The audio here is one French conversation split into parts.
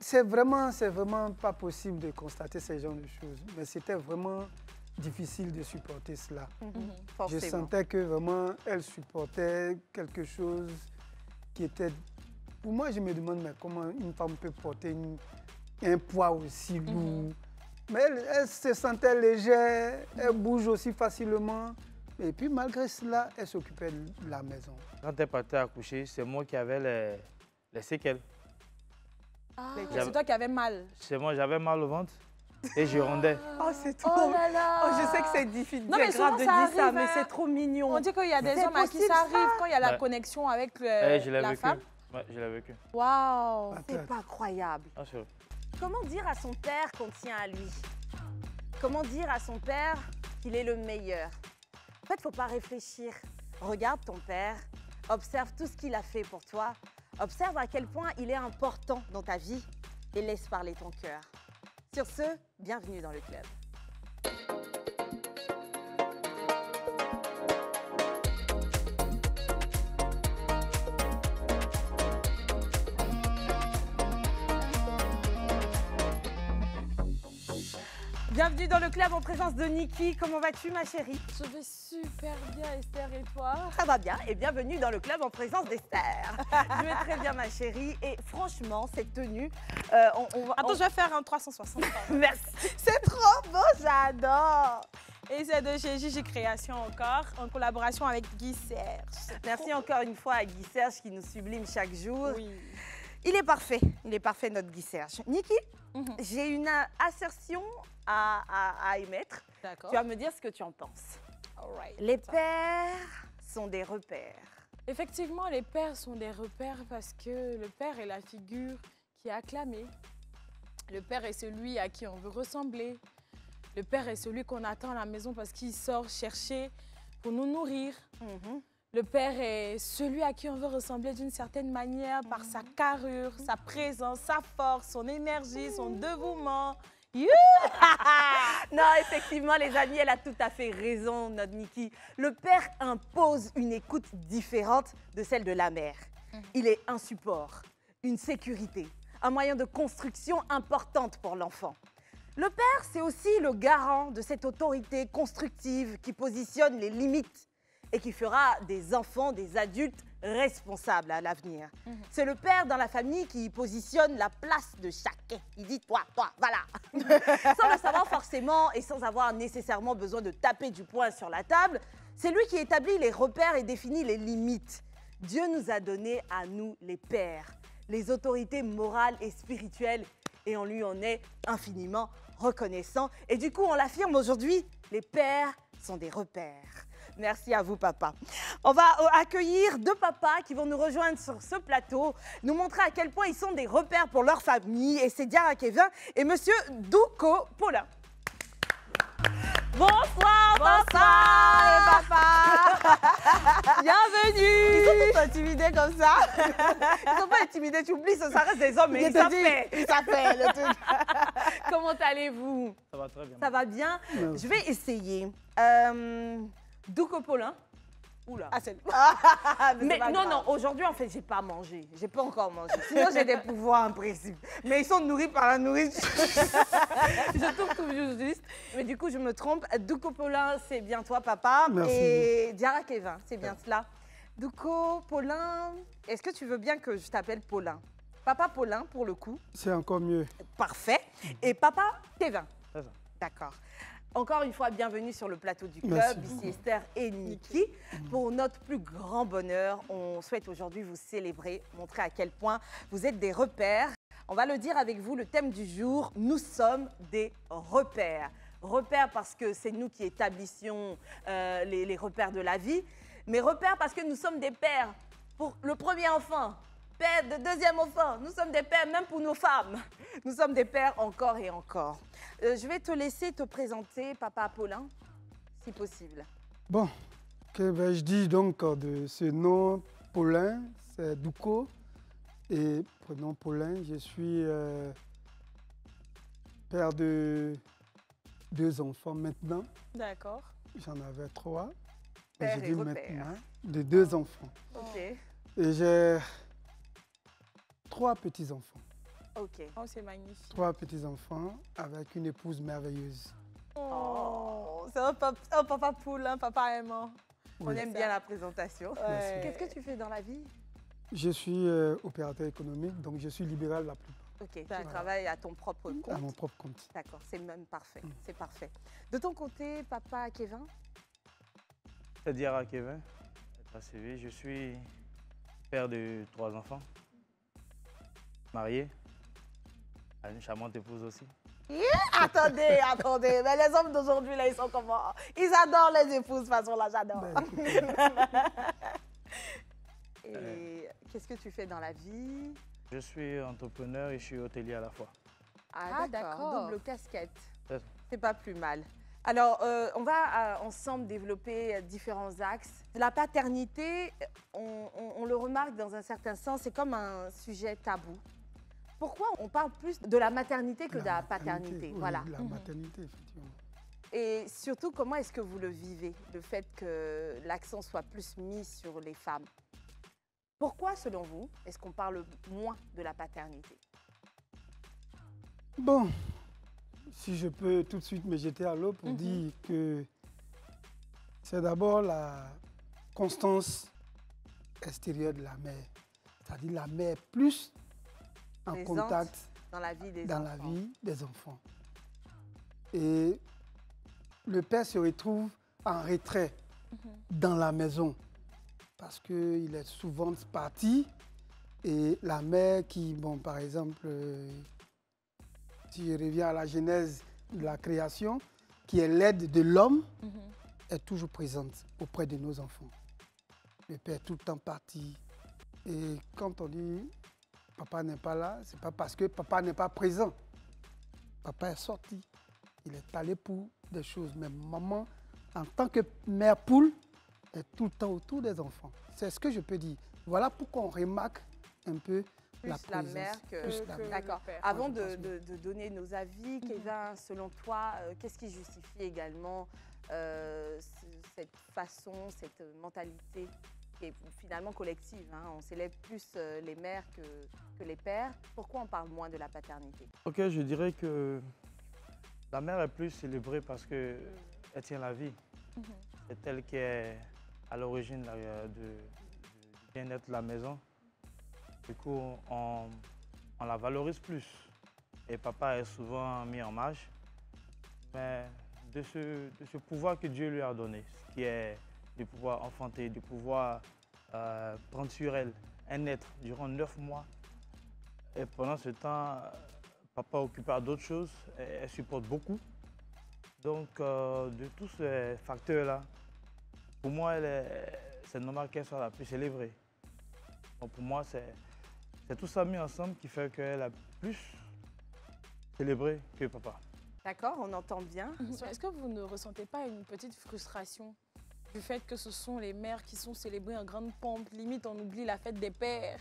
c'est vraiment pas possible de constater ce genre de choses. Mais c'était vraiment difficile de supporter cela. Je sentais que vraiment, elle supportait quelque chose qui était... Pour moi, je me demande mais comment une femme peut porter un poids aussi lourd. Mais elle se sentait légère, elle bouge aussi facilement. Et puis malgré cela, elle s'occupait de la maison. Quand elle partait accoucher, c'est moi qui avais les séquelles. Ah, c'est toi qui avais mal. C'est moi, j'avais mal au ventre et je rondais. Oh, c'est trop... Oh là là. Oh, je sais que c'est difficile, Non, mais grave de souvent, dire ça ça, arrive, mais hein. c'est trop mignon. On dit qu'il y a des C'est hommes à qui possible, ça arrive quand il y a la Ouais. connexion avec Je l'ai la vécu. femme. Ouais, je l'ai vécu. Waouh. C'est pas croyable. Ah, c'est vrai. Comment dire à son père qu'on tient à lui? Comment dire à son père qu'il est le meilleur? En fait, il ne faut pas réfléchir. Regarde ton père, observe tout ce qu'il a fait pour toi, observe à quel point il est important dans ta vie et laisse parler ton cœur. Sur ce, bienvenue dans le club. Bienvenue dans le club en présence de Niki. Comment vas-tu, ma chérie? Je vais super bien, Esther, et toi? Ça va bien et bienvenue dans le club en présence d'Esther. Je vais très bien, ma chérie. Et franchement, cette tenue, Attends, je vais faire un 360. Merci. C'est trop beau, j'adore. Et c'est de chez Gigi Création encore, en collaboration avec Guy Serge. Merci encore une fois à Guy Serge qui nous sublime chaque jour. Oui. Il est parfait notre Guy Serge. Niki, j'ai une assertion à émettre. D'accord. Tu vas me dire ce que tu en penses. Alright. Les pères sont des repères. Effectivement, les pères sont des repères parce que le père est la figure qui est acclamée. Le père est celui à qui on veut ressembler. Le père est celui qu'on attend à la maison parce qu'il sort chercher pour nous nourrir. Le père est celui à qui on veut ressembler d'une certaine manière par sa carrure, sa présence, sa force, son énergie, son dévouement. Non, effectivement, les amis, elle a tout à fait raison, notre Niki. Le père impose une écoute différente de celle de la mère. Il est un support, une sécurité, un moyen de construction importante pour l'enfant. Le père, c'est aussi le garant de cette autorité constructive qui positionne les limites et qui fera des enfants, des adultes responsables à l'avenir. C'est le père dans la famille qui positionne la place de chacun. Il dit toi, voilà. Sans le savoir forcément et sans avoir nécessairement besoin de taper du poing sur la table, c'est lui qui établit les repères et définit les limites. Dieu nous a donné à nous les pères, les autorités morales et spirituelles, et on lui en est infiniment reconnaissant. Et du coup, on l'affirme aujourd'hui, les pères sont des repères. Merci à vous, papa. On va accueillir deux papas qui vont nous rejoindre sur ce plateau, nous montrer à quel point ils sont des repères pour leur famille. Et c'est Diarra Kevin et monsieur Douko Paulin. Bonsoir, bonsoir, papa. Bienvenue. Ils sont tous intimidés comme ça. Ils sont pas intimidés, tu oublies, ça reste des hommes, mais ça fait le truc. Comment allez-vous? Ça va très bien. Ça va bien. Je vais essayer. Douko Paulin. Oula. Ah, c'est... Mais non, aujourd'hui, en fait, j'ai pas mangé. J'ai pas encore mangé. Sinon, j'ai des pouvoirs impossibles. Mais ils sont nourris par la nourriture. Je trouve tout juste. Mais du coup, je me trompe. Douko Paulin, c'est bien toi, papa. Merci. Et Diarra Kevin, c'est bien cela. Douko Paulin, est-ce que tu veux bien que je t'appelle Paulin? Papa Paulin, pour le coup. C'est encore mieux. Parfait. Et papa Kevin. C'est ça. D'accord. Encore une fois, bienvenue sur le plateau du club. Merci Ici beaucoup. Esther et Niki. Pour notre plus grand bonheur, on souhaite aujourd'hui vous célébrer, montrer à quel point vous êtes des repères. On va le dire avec vous, le thème du jour, nous sommes des repères. Repères parce que c'est nous qui établissions les repères de la vie, mais repères parce que nous sommes des pères pour le premier enfant. Père de deuxième enfant, nous sommes des pères même pour nos femmes. Nous sommes des pères encore et encore. Je vais te laisser te présenter, papa Paulin, si possible. Bon, que vais-je dire donc de ce nom Paulin? C'est Douko. Et prénom Paulin, je suis père de 2 enfants maintenant. D'accord. J'en avais 3. Père Je et dis repère. maintenant de 2 enfants. Ok. Et j'ai 3 petits-enfants. Ok. Oh, c'est magnifique. 3 petits-enfants avec une épouse merveilleuse. Oh, c'est un papa poule, un papa aimant. On aime bien la présentation. Ouais. Qu'est-ce que tu fais dans la vie? Je suis opérateur économique, donc je suis libéral la plupart. Ok, tu travailles à ton propre compte. À mon propre compte. D'accord, c'est même parfait. C'est parfait. De ton côté, papa Kevin? C'est Diarra Kevin, CV. Je suis père de 3 enfants, marié, à une charmante épouse aussi. Attendez, mais les hommes d'aujourd'hui, là, ils sont comment? Ils adorent les épouses, de toute façon, là, j'adore. Et qu'est-ce que tu fais dans la vie? Je suis entrepreneur et je suis hôtelier à la fois. Ah, d'accord. Double casquette. C'est ça. C'est pas plus mal. Alors, on va ensemble développer différents axes. La paternité, on le remarque dans un certain sens, c'est comme un sujet tabou. Pourquoi on parle plus de la maternité que de la paternité? Oui, voilà. la maternité, effectivement. Et surtout, comment est-ce que vous le vivez, le fait que l'accent soit plus mis sur les femmes? Pourquoi, selon vous, est-ce qu'on parle moins de la paternité? Bon, si je peux tout de suite me jeter à l'eau pour dire que c'est d'abord la constance extérieure de la mère. C'est-à-dire la mère plus en Présente contact dans la vie des enfants. Et le père se retrouve en retrait dans la maison parce qu'il est souvent parti et la mère qui, bon, par exemple, si je reviens à la genèse de la création, qui est l'aide de l'homme, est toujours présente auprès de nos enfants. Le père est tout le temps parti. Et quand on dit papa n'est pas là, c'est pas parce que papa n'est pas présent. Papa est sorti. Il est allé pour des choses. Mais maman, en tant que mère poule, est tout le temps autour des enfants. C'est ce que je peux dire. Voilà pourquoi on remarque un peu la présence. La mère que d'accord. Avant de donner nos avis, Kevin, selon toi, qu'est-ce qui justifie également cette façon, cette mentalité qui est finalement collective, hein? On célèbre plus les mères que les pères. Pourquoi on parle moins de la paternité? Ok, je dirais que la mère est plus célébrée parce qu'elle tient la vie. C'est elle qui est à l'origine du bien-être de la maison. Du coup, on la valorise plus. Et papa est souvent mis en marge. Mais de ce pouvoir que Dieu lui a donné, ce qui est de pouvoir enfanter, de pouvoir prendre sur elle un être durant 9 mois. Et pendant ce temps, papa occupé à d'autres choses, elle supporte beaucoup. Donc, de tous ces facteurs-là, pour moi, c'est normal qu'elle soit la plus célébrée. Donc, pour moi, c'est tout ça mis ensemble qui fait qu'elle est plus célébrée que papa. D'accord, on entend bien. Est-ce que vous ne ressentez pas une petite frustration du fait que ce sont les mères qui sont célébrées en grande pompe? Limite, on oublie la fête des pères.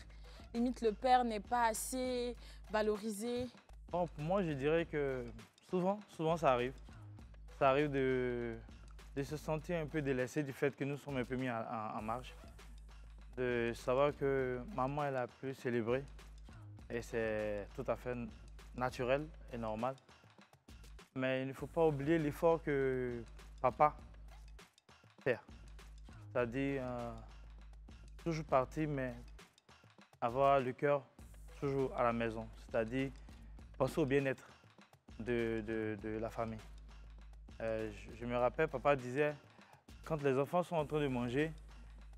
Limite, le père n'est pas assez valorisé. Bon, pour moi, je dirais que souvent ça arrive. Ça arrive de se sentir un peu délaissé du fait que nous sommes un peu mis en marge. De savoir que maman est la plus célébrée. Et c'est tout à fait naturel et normal. Mais il ne faut pas oublier l'effort que papa fait. C'est-à-dire, toujours partir, mais avoir le cœur toujours à la maison. C'est-à-dire, penser au bien-être de la famille. Je me rappelle, papa disait, quand les enfants sont en train de manger,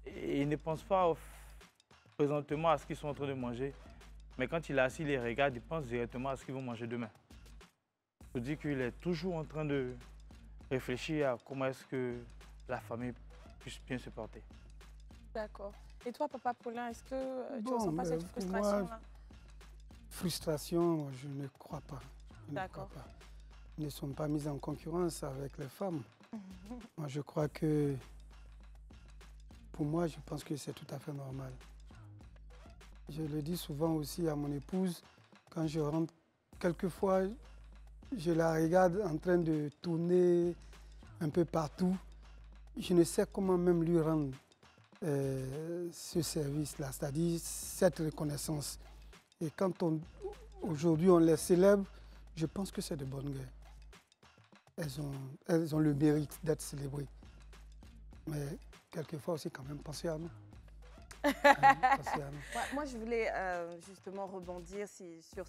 ils ne pensent pas présentement à ce qu'ils sont en train de manger, mais quand il est assis, il les regarde, il pense directement à ce qu'ils vont manger demain. Je dis qu'il est toujours en train de réfléchir à comment est-ce que la famille puisse bien se porter. D'accord. Et toi, papa Paulin, est-ce que tu ne Bon, ressens pas cette frustration-là? Frustration, je ne crois pas. D'accord. Ils ne sont pas mis en concurrence avec les femmes. Moi, je crois que, pour moi, je pense que c'est tout à fait normal. Je le dis souvent aussi à mon épouse, quand je rentre, quelquefois, je la regarde en train de tourner un peu partout. Je ne sais comment même lui rendre ce service-là, c'est-à-dire cette reconnaissance. Et quand aujourd'hui on les célèbre, je pense que c'est de bonnes guerres. Elles ont le mérite d'être célébrées. Mais quelquefois aussi quand même penser à nous. Moi, je voulais justement rebondir sur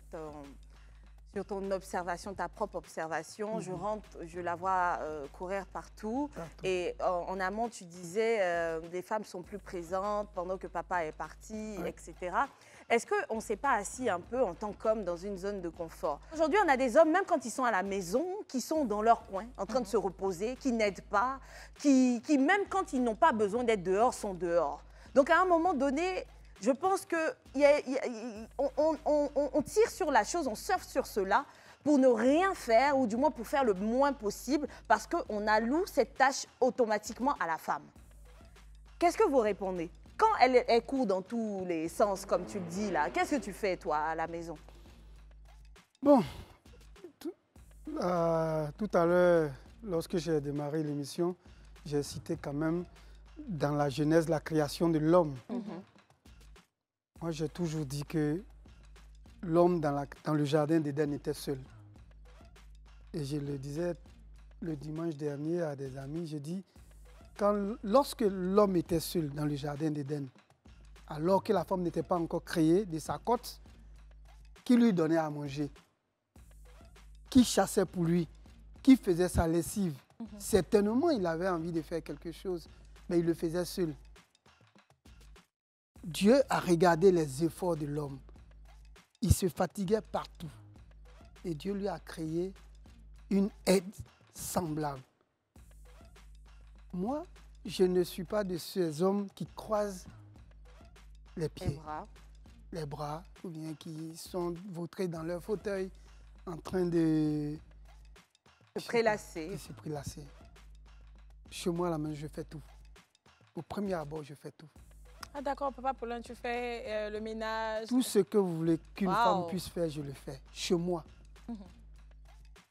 ton observation, ta propre observation. Je la vois courir partout. Et en amont, tu disais les femmes sont plus présentes pendant que papa est parti, etc. Est-ce qu'on ne s'est pas assis un peu en tant qu'homme dans une zone de confort? Aujourd'hui, on a des hommes, même quand ils sont à la maison, qui sont dans leur coin, en train de se reposer, qui n'aident pas, qui même quand ils n'ont pas besoin d'être dehors, sont dehors. Donc, à un moment donné, je pense qu'on tire sur la chose, on surfe sur cela pour ne rien faire, ou du moins pour faire le moins possible, parce qu'on alloue cette tâche automatiquement à la femme. Qu'est-ce que vous répondez? Quand elle court dans tous les sens, comme tu le dis là, qu'est-ce que tu fais, toi, à la maison? Bon, tout à l'heure, lorsque j'ai démarré l'émission, j'ai cité quand même dans la genèse la création de l'homme. Moi, j'ai toujours dit que l'homme dans le jardin d'Éden était seul. Et je le disais le dimanche dernier à des amis, je dis, lorsque l'homme était seul dans le jardin d'Éden, alors que la femme n'était pas encore créée de sa côte, qui lui donnait à manger, qui chassait pour lui, qui faisait sa lessive, certainement il avait envie de faire quelque chose, mais il le faisait seul. Dieu a regardé les efforts de l'homme. Il se fatiguait partout. Et Dieu lui a créé une aide semblable. Moi, je ne suis pas de ces hommes qui croisent les pieds, les bras, ou bien qui sont vautrés dans leur fauteuil en train de se prélasser. Chez moi, à la maison, je fais tout. Au premier abord, je fais tout. Ah d'accord, Papa Paulin, tu fais le ménage. Tout ce que vous voulez qu'une femme puisse faire, je le fais. Chez moi.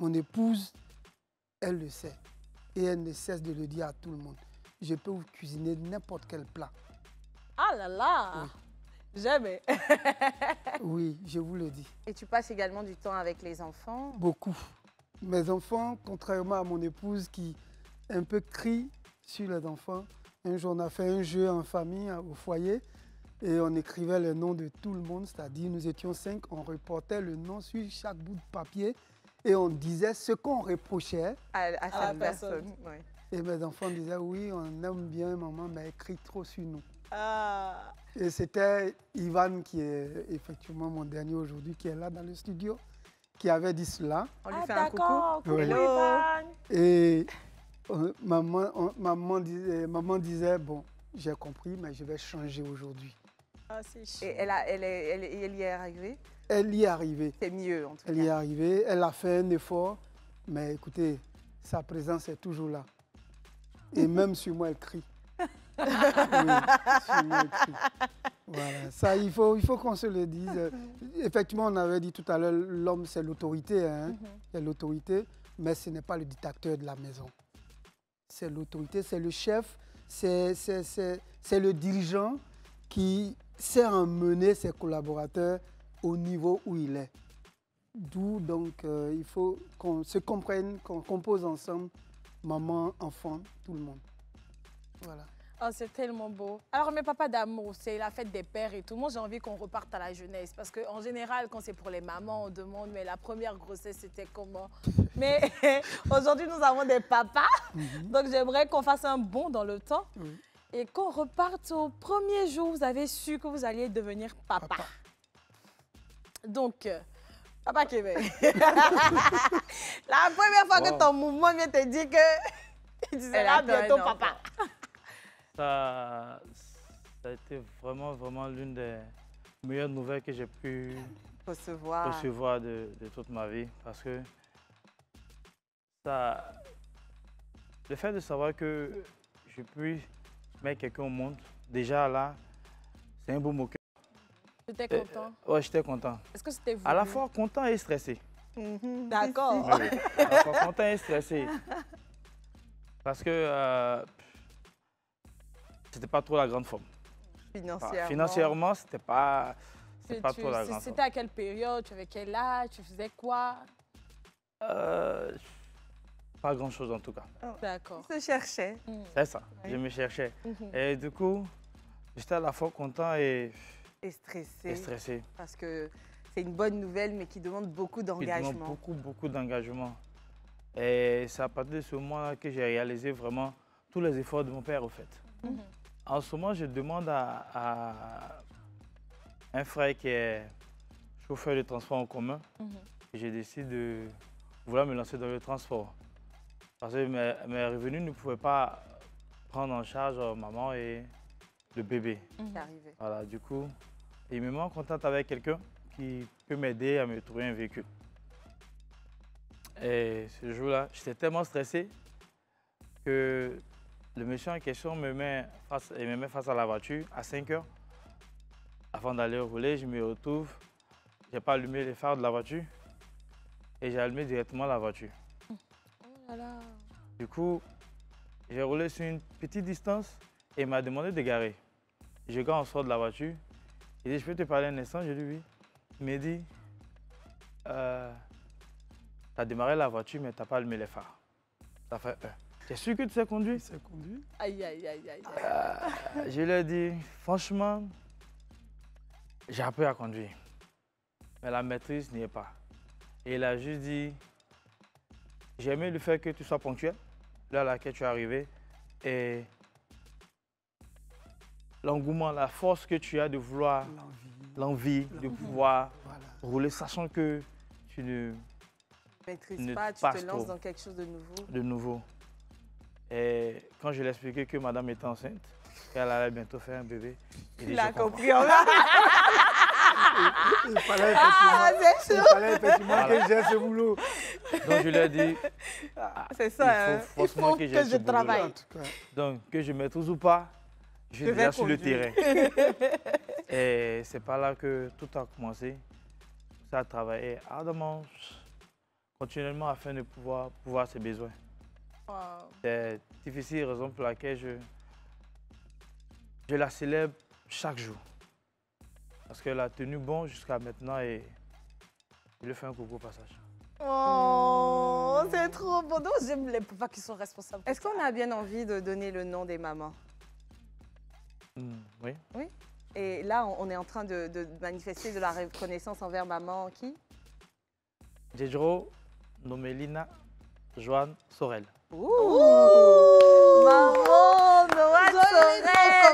Mon épouse, elle le sait. Et elle ne cesse de le dire à tout le monde. Je peux vous cuisiner n'importe quel plat. Ah là là, oui. Jamais. Oui, je vous le dis. Et tu passes également du temps avec les enfants? Beaucoup. Mes enfants, contrairement à mon épouse qui un peu crie sur les enfants, un jour on a fait un jeu en famille au foyer et on écrivait le nom de tout le monde, c'est-à-dire nous étions 5, on reportait le nom sur chaque bout de papier et on disait ce qu'on reprochait à cette personne. Oui. Et mes enfants disaient oui, on aime bien maman, mais elle crie trop sur nous. Ah. Et c'était Ivan qui est effectivement mon dernier aujourd'hui, qui est là dans le studio, qui avait dit cela. On lui fait un coucou. Hello Ivan. Et maman disait, bon, j'ai compris, mais je vais changer aujourd'hui. Ah, c'est chou. Et elle y est arrivée? Elle y est arrivée. C'est mieux, en tout cas. Elle y est arrivée, elle a fait un effort, mais écoutez, sa présence est toujours là. Et même sur moi, elle crie. Oui, sur moi, elle crie. Voilà, ça, il faut qu'on se le dise. Effectivement, on avait dit tout à l'heure, l'homme, c'est l'autorité, hein? C'est l'autorité, mais ce n'est pas le dictateur de la maison. C'est l'autorité, c'est le chef, c'est le dirigeant qui sait emmener ses collaborateurs au niveau où il est. D'où donc il faut qu'on se comprenne, qu'on compose ensemble, maman, enfant, tout le monde. Voilà. Oh, c'est tellement beau. Alors, mes papas d'amour, c'est la fête des pères et tout. Moi, j'ai envie qu'on reparte à la jeunesse. Parce qu'en général, quand c'est pour les mamans, on demande, mais la première grossesse, c'était comment? Mais aujourd'hui, nous avons des papas. Donc, j'aimerais qu'on fasse un bond dans le temps. Et qu'on reparte au premier jour où vous avez su que vous alliez devenir papa. Donc, Papa Kevin, la première fois que ton mouvement vient te dire que tu seras bientôt papa. Ça a été vraiment l'une des meilleures nouvelles que j'ai pu recevoir de toute ma vie. Parce que le fait de savoir que je puis mettre quelqu'un au monde, déjà là, c'est un beau mot. Tu étais content? Oui, j'étais content. Est-ce que c'était voulu? À la fois content et stressé. D'accord. Oui, à la fois content et stressé. Parce que c'était pas trop la grande forme. Financièrement. Financièrement, c'est pas trop la grande C'était à quelle période? Tu avais quel âge? Tu faisais quoi? Pas grand-chose en tout cas. D'accord. Il se cherchait. C'est ça, Oui. je me cherchais. Et du coup, j'étais à la fois content et Et stressé. stressé. Parce que c'est une bonne nouvelle, mais qui demande beaucoup Qui demande d'engagement. beaucoup d'engagement. Et c'est à partir de ce moment que j'ai réalisé vraiment tous les efforts de mon père, au fait. En ce moment, je demande à un frère qui est chauffeur de transport en commun. Et je décide de vouloir me lancer dans le transport. Parce que mes revenus ne pouvaient pas prendre en charge maman et le bébé. C'est arrivé. Voilà, du coup, il me met en contact avec quelqu'un qui peut m'aider à me trouver un véhicule. Et ce jour-là, j'étais tellement stressé que le monsieur en question me met face à la voiture à 5 heures. Avant d'aller rouler, je me retrouve, je n'ai pas allumé les phares de la voiture et j'ai allumé directement la voiture. Oh là là. Du coup, j'ai roulé sur une petite distance et il m'a demandé de garer. Je gare en sort de la voiture. Il dit, je peux te parler un instant? Je lui dis oui. Il m'a dit, tu as démarré la voiture, mais tu n'as pas allumé les phares. Ça fait un. Tu es sûr que tu sais conduire? C'est conduit. Aïe, aïe, aïe, aïe. Je lui ai dit, franchement, j'ai appris à conduire. Mais la maîtrise n'y est pas. Et il a juste dit, j'ai aimé le fait que tu sois ponctuel, là à laquelle tu es arrivé, et l'engouement, la force que tu as de vouloir, l'envie de pouvoir rouler, sachant que tu ne Maîtrise ne pas, tu passe te lances trop. dans quelque chose de nouveau. de nouveau. Et quand je lui ai expliqué que madame était enceinte, qu'elle allait bientôt faire un bébé, il dit, Il a je comprends. compris. On a... Il fallait effectivement que j'ai ce boulot. Donc je lui ai dit, C'est il ça. hein. faut forcément que j'ai ce boulot-là. travaille. En tout cas, Donc que je maîtrise ou pas, je suis Je vais déjà sur le conduire. terrain. Et c'est par là que tout a commencé. Ça a travaillé ardemment, continuellement afin de pouvoir ses besoins. Wow. C'est difficile, raison pour laquelle je la célèbre chaque jour. Parce qu'elle a tenu bon jusqu'à maintenant et je lui fais un coucou au passage. Oh, c'est trop beau. Non, j'aime les papas qui sont responsables. Est-ce qu'on a bien envie de donner le nom des mamans? Oui. Oui. Et là, on est en train de manifester de la reconnaissance envers maman qui? Djedro, Nomelina, Joanne, Sorel. Maman, Noël Sorel.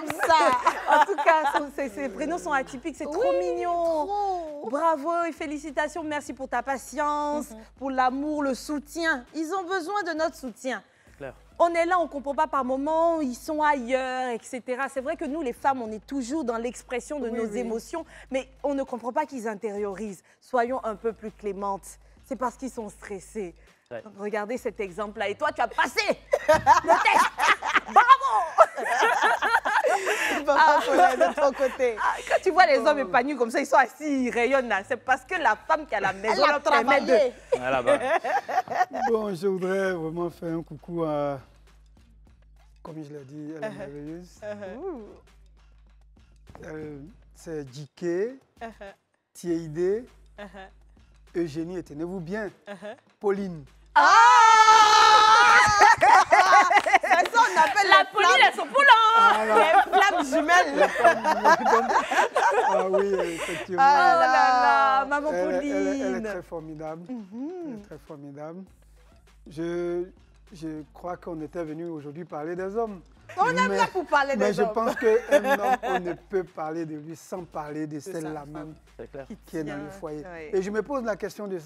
Comme ça. En tout cas, ces prénoms sont atypiques, c'est trop mignon. Trop. Bravo et félicitations, merci pour ta patience, pour l'amour, le soutien. Ils ont besoin de notre soutien. Claire. On est là, on ne comprend pas par moments, ils sont ailleurs, etc. C'est vrai que nous, les femmes, on est toujours dans l'expression de nos émotions, mais on ne comprend pas qu'ils intériorisent. Soyons un peu plus clémentes. C'est parce qu'ils sont stressés. Ouais. Regardez cet exemple-là. Et toi, tu as passé le test. Papa Paulin, de ton côté. Quand tu vois les hommes épanouis comme ça, ils sont assis, ils rayonnent là. C'est parce que la femme qui a la maison Elle a leur permet de... travaillé. Ouais, là-bas. bon, je voudrais vraiment faire un coucou à, comme je l'ai dit, elle est merveilleuse. C'est Djiké, Thieide, Eugénie, et tenez-vous bien, Pauline. C'est ça, on appelle La Pauline, elles sont poulant. les flammes jumelles. Ah oui, effectivement. Oh là là, maman Elle Pauline. est très formidable. Elle est très formidable. Je crois qu'on était venu aujourd'hui parler des hommes. On est là pour parler Mais des je hommes. pense qu'un homme, on ne peut parler de lui sans parler de celle-là même C'est clair. qui est dans le foyer. Ouais. Et je me pose la question de,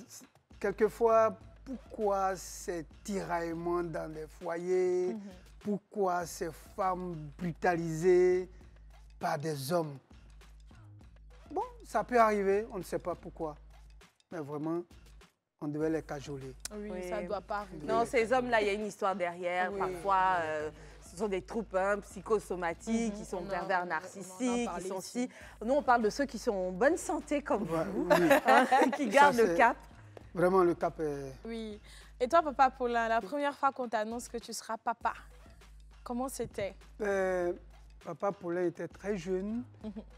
quelquefois, pourquoi ces tiraillements dans les foyers? Pourquoi ces femmes brutalisées par des hommes? Bon, ça peut arriver, on ne sait pas pourquoi. Mais vraiment, on devait les cajoler. Oui, Oui. ça ne doit pas arriver. Non, ces hommes-là, il y a une histoire derrière. Oui. Parfois, ce sont des troubles psychosomatiques, qui sont On en- pervers on en a narcissiques, parlé qui sont ici. si... Nous, on parle de ceux qui sont en bonne santé comme Ouais, vous, oui. hein, qui gardent le c'est- cap. Vraiment, le cap est... Oui. Et toi, papa Paulin, la première fois qu'on t'annonce que tu seras papa, comment c'était? Papa Paulin était très jeune.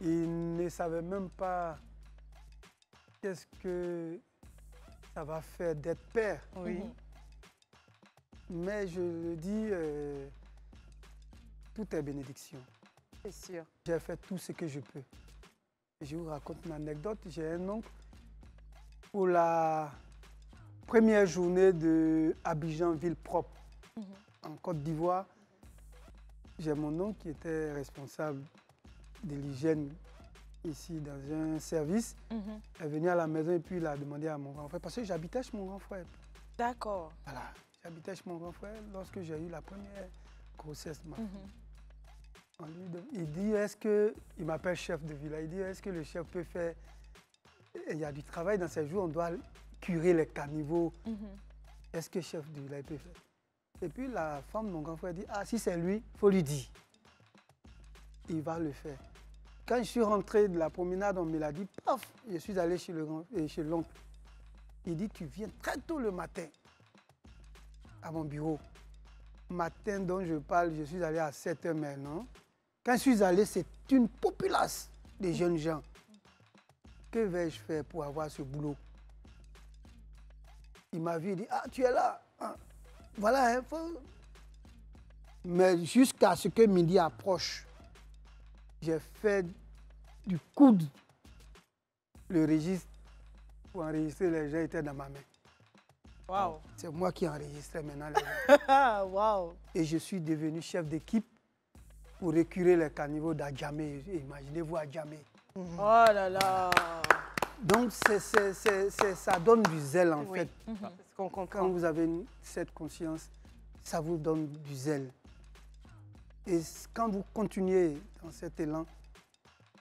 Il ne savait même pas qu'est-ce que ça va faire d'être père. Oui. Mais je le dis, tout est bénédiction. C'est sûr. J'ai fait tout ce que je peux. Je vous raconte une anecdote. J'ai un oncle. Pour la première journée de Abidjan, ville propre, en Côte d'Ivoire, j'ai mon oncle qui était responsable de l'hygiène ici dans un service. Il est venu à la maison et puis il a demandé à mon grand frère, parce que j'habitais chez mon grand frère. D'accord. Voilà, j'habitais chez mon grand frère lorsque j'ai eu la première grossesse. Il dit, est-ce que, il m'appelle chef de village, il dit, est-ce que le chef peut faire, il y a du travail dans ces jours, on doit curer les caniveaux. Est-ce que le chef de village peut faire? Et puis la femme de mon grand frère dit, ah si c'est lui, il faut lui dire. Il va le faire. Quand je suis rentré de la promenade, on me l'a dit, paf, je suis allé chez l'oncle. Il dit, tu viens très tôt le matin à mon bureau. Matin dont je parle, je suis allé à 7h maintenant. Quand je suis allé, c'est une populace de jeunes gens. Que vais-je faire pour avoir ce boulot? Il m'a vu, il dit, ah, tu es là. Ah, voilà, hein, Mais jusqu'à ce que midi approche, j'ai fait du coude. Le registre pour enregistrer les gens était dans ma main. Waouh. C'est moi qui enregistrais maintenant les gens. Waouh. Et je suis devenu chef d'équipe pour récurer les caniveaux d'Adjamé. Imaginez-vous Adjamé. Oh là là. Donc ça donne du zèle en fait. Ce qu'on comprend. Quand vous avez cette conscience, ça vous donne du zèle. Et quand vous continuez dans cet élan,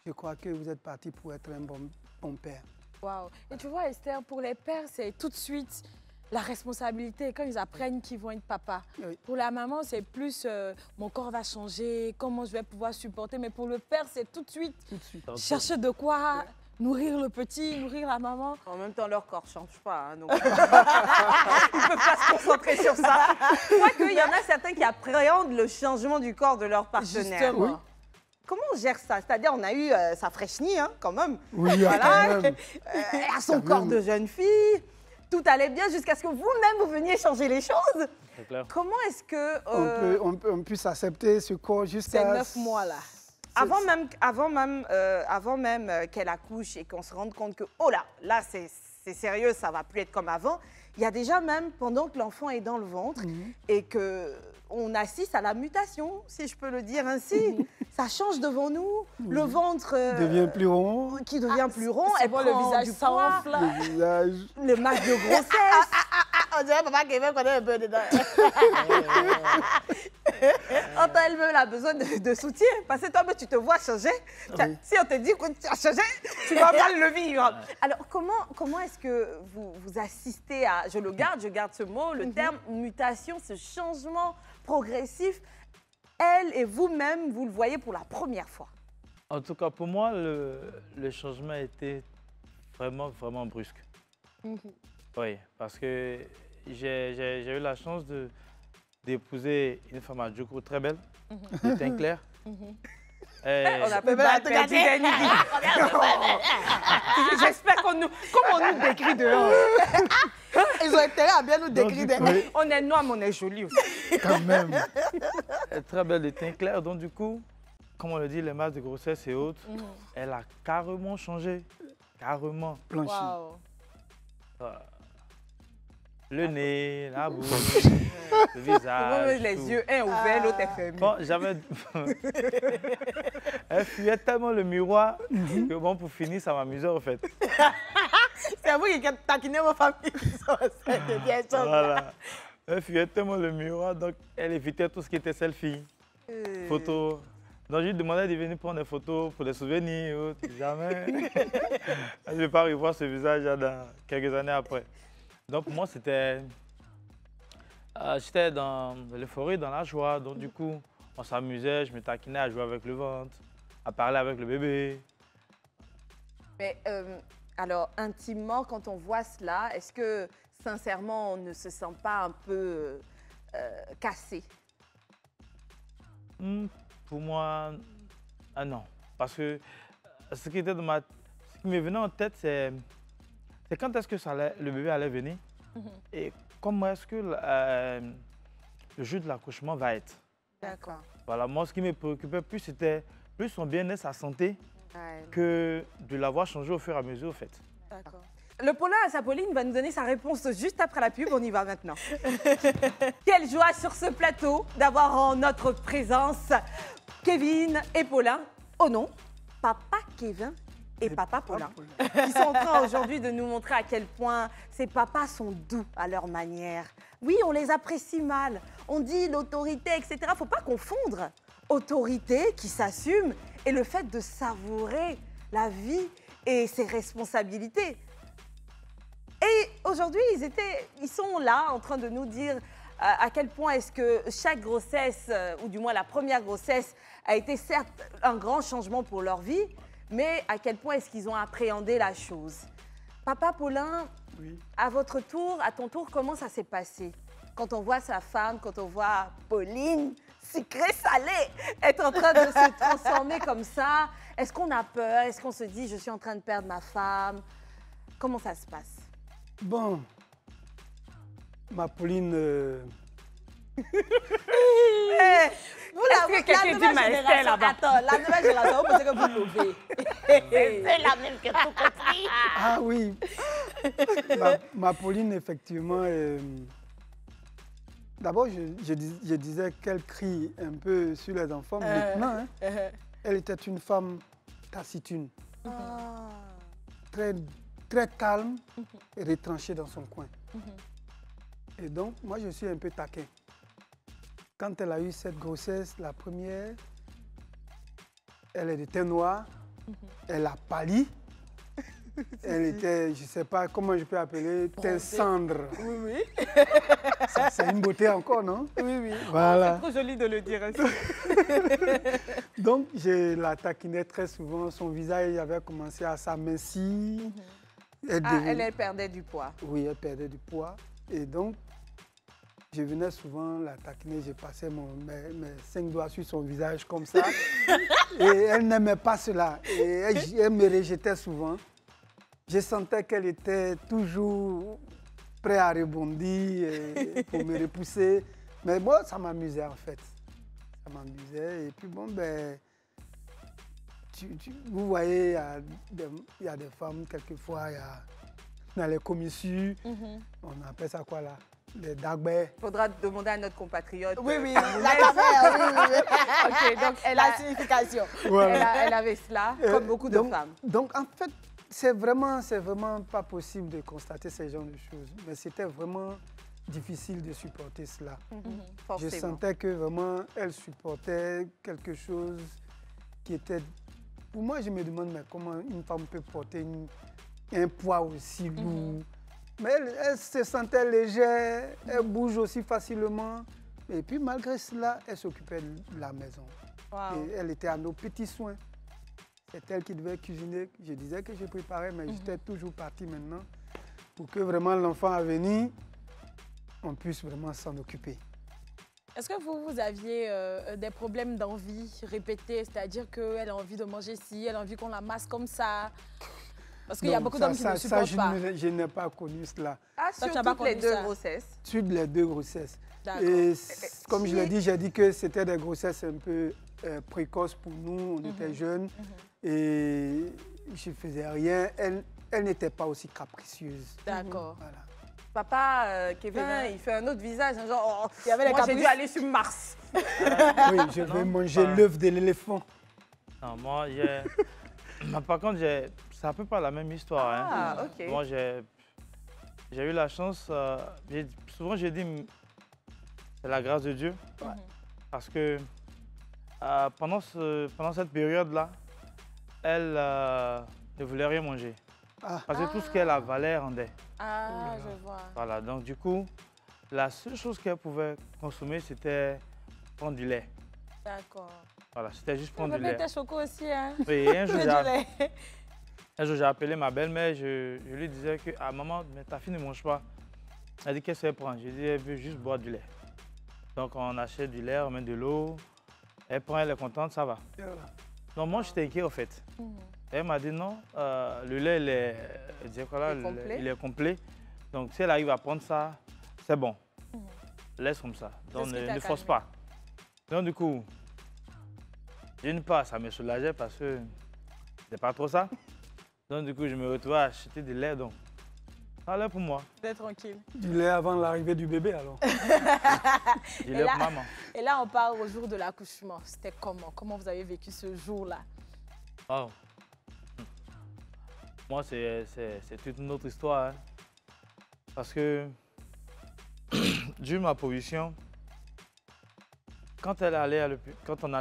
je crois que vous êtes parti pour être un bon père. Waouh. Et tu vois, Esther, pour les pères, c'est tout de suite la responsabilité quand ils apprennent qu'ils vont être papa. Oui. Pour la maman, c'est plus mon corps va changer, comment je vais pouvoir supporter. Mais pour le père, c'est tout de suite chercher de quoi nourrir le petit, nourrir la maman. En même temps, leur corps ne change pas. Hein, donc... ils ne peuvent pas se concentrer sur ça. Je crois qu'il y en a certains qui appréhendent le changement du corps de leur partenaire. Justement. Oui. Comment on gère ça? C'est-à-dire, on a eu sa fraîchnie, hein, quand même. Oui, voilà. quand même. À son corps de jeune fille. Tout allait bien jusqu'à ce que vous-même, vous veniez changer les choses. C'est clair. Comment est-ce que... On puisse accepter ce corps jusqu'à... C'est 9 mois là. Avant même qu'elle accouche et qu'on se rende compte que, oh là c'est sérieux, ça va plus être comme avant. Il y a déjà même, pendant que l'enfant est dans le ventre et qu'on assiste à la mutation, si je peux le dire ainsi. Ça change devant nous, le ventre... devient plus rond. Qui devient plus rond, elle prend le visage du s'enfle. poids, Le visage... le masque de grossesse. On dirait papa qui veut qu'on ait un peu dedans. Quand elle a besoin de soutien, parce que toi, tu te vois changer. Oui. Si on te dit que tu as changé, tu vas mal le vivre. Alors, comment est-ce que vous assistez à, je garde ce mot, le terme mutation, ce changement progressif, elle et vous-même, vous le voyez pour la première fois? En tout cas, pour moi, le changement a été vraiment, vraiment brusque. Oui, parce que j'ai eu la chance d'épouser une femme à Djoko très belle, de teint clair. On a pas perdu J'espère comme on nous décrit dehors. Ils ont intérêt à bien nous décrire. Oui. On est noir, mais on est joli aussi. Quand même. Elle est très belle de teint clair, donc du coup, comme on le dit, les masses de grossesse et autres, elle a carrément changé. Carrément. Blanchi. Waouh. Le nez, la bouche, le visage. Les tout. yeux, un ouvert, l'autre est fermé. Bon, j'avais... Elle fuyait tellement le miroir que bon, pour finir, ça m'amusait en fait. C'est vous qui taquinez vos familles qui sont de bien choses. Voilà. Elle fuyait tellement le miroir, donc elle évitait tout ce qui était selfie, photos. Donc je lui demandais de venir prendre des photos pour des souvenirs et autres. Jamais. Je ne vais pas revoir ce visage là, dans quelques années après. Donc pour moi, c'était... J'étais dans l'euphorie, dans la joie. Donc du coup, on s'amusait, je me taquinais à jouer avec le ventre, à parler avec le bébé. Mais alors, intimement, quand on voit cela, est-ce que, sincèrement, on ne se sent pas un peu cassé? Pour moi, non. Parce que ce qui me venait en tête, c'est c'est quand est-ce que le bébé allait venir et comment est-ce que le jour de l'accouchement va être. D'accord. Voilà, moi, ce qui me préoccupait plus, c'était plus son bien-être, sa santé, que de l'avoir changé au fur et à mesure, au fait. D'accord. Le Paulin à sa Pauline va nous donner sa réponse juste après la pub. On y va maintenant. Quelle joie sur ce plateau d'avoir en notre présence Kevin et Paulin. Oh non, Papa Kevin et Papa Paulin, qui sont en train aujourd'hui de nous montrer à quel point ces papas sont doux à leur manière. Oui, on les apprécie mal. On dit l'autorité, etc. Il ne faut pas confondre autorité qui s'assume et le fait de savourer la vie et ses responsabilités. Et aujourd'hui, ils sont là en train de nous dire à quel point est-ce que chaque grossesse, ou du moins la première grossesse, a été certes un grand changement pour leur vie, mais à quel point est-ce qu'ils ont appréhendé la chose. Papa Paulin, oui. À votre tour, à ton tour, comment ça s'est passé? Quand on voit sa femme, quand on voit Pauline, sucrée, salée, être en train de se transformer comme ça, est-ce qu'on a peur? Est-ce qu'on se dit, je suis en train de perdre ma femme? Comment ça se passe? Bon, ma Pauline... Est-ce que quelqu'un dit ma Estelle là-bas? Attends, la nouvelle génération, vous pensez que vous l'ouvrez. C'est la même que tout compris. Ah oui, ma Pauline, effectivement, d'abord, je disais qu'elle crie un peu sur les enfants. Maintenant, elle était une femme taciturne, très, très calme et retranchée dans son coin. Et donc, moi, je suis un peu taquin. Quand elle a eu cette grossesse, la première, elle était noire, elle a pâli. Elle était, je ne sais pas comment je peux appeler, teint cendre. Oui, oui. C'est une beauté encore, non? Oui, oui. Voilà. C'est trop joli de le dire ainsi. Donc, je la taquinais très souvent. Son visage avait commencé à s'amincir. Elle perdait du poids. Oui, elle perdait du poids. Et donc, je venais souvent la taquiner, je passais mes 5 doigts sur son visage comme ça. Et elle n'aimait pas cela. Et elle me rejetait souvent. Je sentais qu'elle était toujours prête à rebondir pour me repousser. Mais moi, ça m'amusait en fait. Ça m'amusait. Et puis bon, ben, vous voyez, il y a des femmes, quelquefois, dans les commissures, on appelle ça quoi là? Les dagbers. Il faudra demander à notre compatriote. Oui, oui, la dagbert, oui. Ok, donc la signification. Voilà. Elle avait cela, comme beaucoup de femmes. Donc, en fait, c'est vraiment pas possible de constater ce genre de choses. Mais c'était vraiment difficile de supporter cela. Je sentais que vraiment, elle supportait quelque chose qui était... Pour moi, je me demande mais comment une femme peut porter un poids aussi lourd. Mais elle se sentait légère, elle bouge aussi facilement. Et puis malgré cela, elle s'occupait de la maison. Wow. Et elle était à nos petits soins. C'est elle qui devait cuisiner. Je disais que je préparais, mais j'étais toujours parti maintenant pour que vraiment l'enfant à venir, on puisse vraiment s'en occuper. Est-ce que vous aviez des problèmes d'envie répétés, c'est-à-dire qu'elle a envie de manger ci, elle a envie qu'on la masse comme ça? Parce qu'il y a beaucoup d'hommes qui ne supportent pas. Je n'ai pas connu cela. Ah, sur toutes les deux grossesses? Sur les 2 grossesses. D'accord. Et comme je l'ai dit, j'ai dit que c'était des grossesses un peu précoces pour nous. On était jeunes et je ne faisais rien. Elle n'était pas aussi capricieuse. D'accord. Voilà. Papa, Kevin, il fait un autre visage. Genre, il y avait les moi, j'ai dû aller sur Mars. Oui, je vais manger l'œuf de l'éléphant. Non, moi, par contre, c'est un peu pas la même histoire. Ah, ok. Moi, j'ai eu la chance, souvent j'ai dit, c'est la grâce de Dieu. Parce que pendant cette période-là, elle ne voulait rien manger. Parce que tout ce qu'elle avalait rendait. Ah, je vois. Voilà, donc du coup, la seule chose qu'elle pouvait consommer, c'était prendre du lait. D'accord. Voilà, c'était juste prendre du lait. Le bébé était choco aussi, hein? Oui, un jour, j'ai appelé ma belle-mère, je lui disais que maman, mais ta fille ne mange pas. Elle dit qu'est-ce qu'elle prend? J'ai dit elle veut juste boire du lait. Donc on achète du lait, on met de l'eau, elle prend, elle est contente, ça va. Donc moi j'étais inquiet en fait. Et elle m'a dit non, le lait, il est complet. Donc si elle arrive à prendre ça, c'est bon. Laisse comme ça. Donc ne force pas. Donc du coup, d'une part, ça me soulageait parce que c'était pas trop ça. Donc du coup, je me retrouvais à acheter du lait. Donc ça allait pour moi. D'être tranquille. Du lait avant l'arrivée du bébé alors. Du lait pour maman. Et là, on parle au jour de l'accouchement. C'était comment? Comment vous avez vécu ce jour-là? Wow. Moi, c'est toute une autre histoire. Hein. Parce que, vu ma position, quand on allait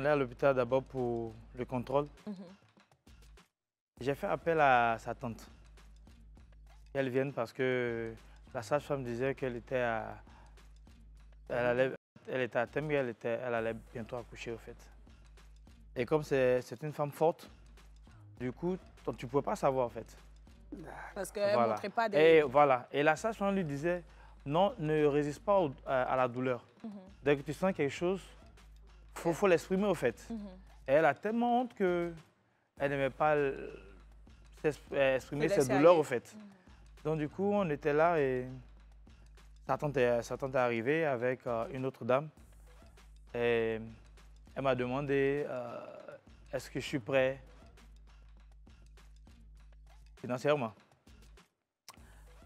à l'hôpital d'abord pour le contrôle, j'ai fait appel à sa tante. Qu'elle vienne parce que la sage-femme disait qu'elle était à... Elle était à Tembe, elle allait bientôt accoucher au fait. Et comme c'est une femme forte, du coup, tu ne pouvais pas savoir en fait. Parce qu'elle ne montrait pas des... Et voilà. Et la sage-femme lui disait, non, ne résiste pas à la douleur. Dès que tu sens quelque chose, il faut l'exprimer au fait. Et elle a tellement honte qu'elle n'aimait pas exprimer ses douleurs au fait. Donc du coup, on était là et sa tante est arrivée avec une autre dame. Et elle m'a demandé, est-ce que je suis prêt financièrement.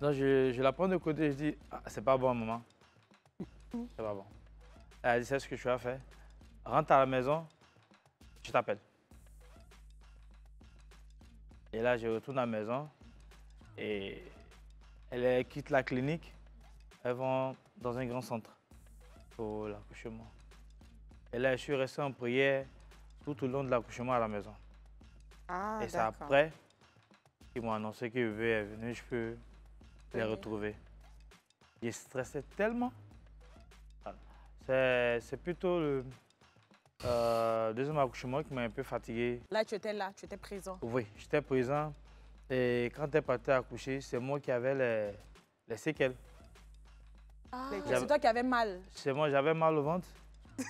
Donc je la prends de côté et je dis, ah, c'est pas bon maman. C'est pas bon. Elle a dit, c'est ce que je vais faire. Rentre à la maison, je t'appelle. Et là, je retourne à la maison et elle quitte la clinique. Elles vont dans un grand centre pour l'accouchement. Et là, je suis resté en prière tout au long de l'accouchement à la maison. Ah, et c'est après qu'ils m'ont annoncé que le bébé est venu, je peux les retrouver. J'ai stressé tellement. C'est plutôt le deuxième accouchement qui m'a un peu fatigué. Là, tu étais présent. Oui, j'étais présent. Et quand elle est partie accoucher, c'est moi qui avais les séquelles. Ah, c'est toi qui avais mal. C'est moi, j'avais mal au ventre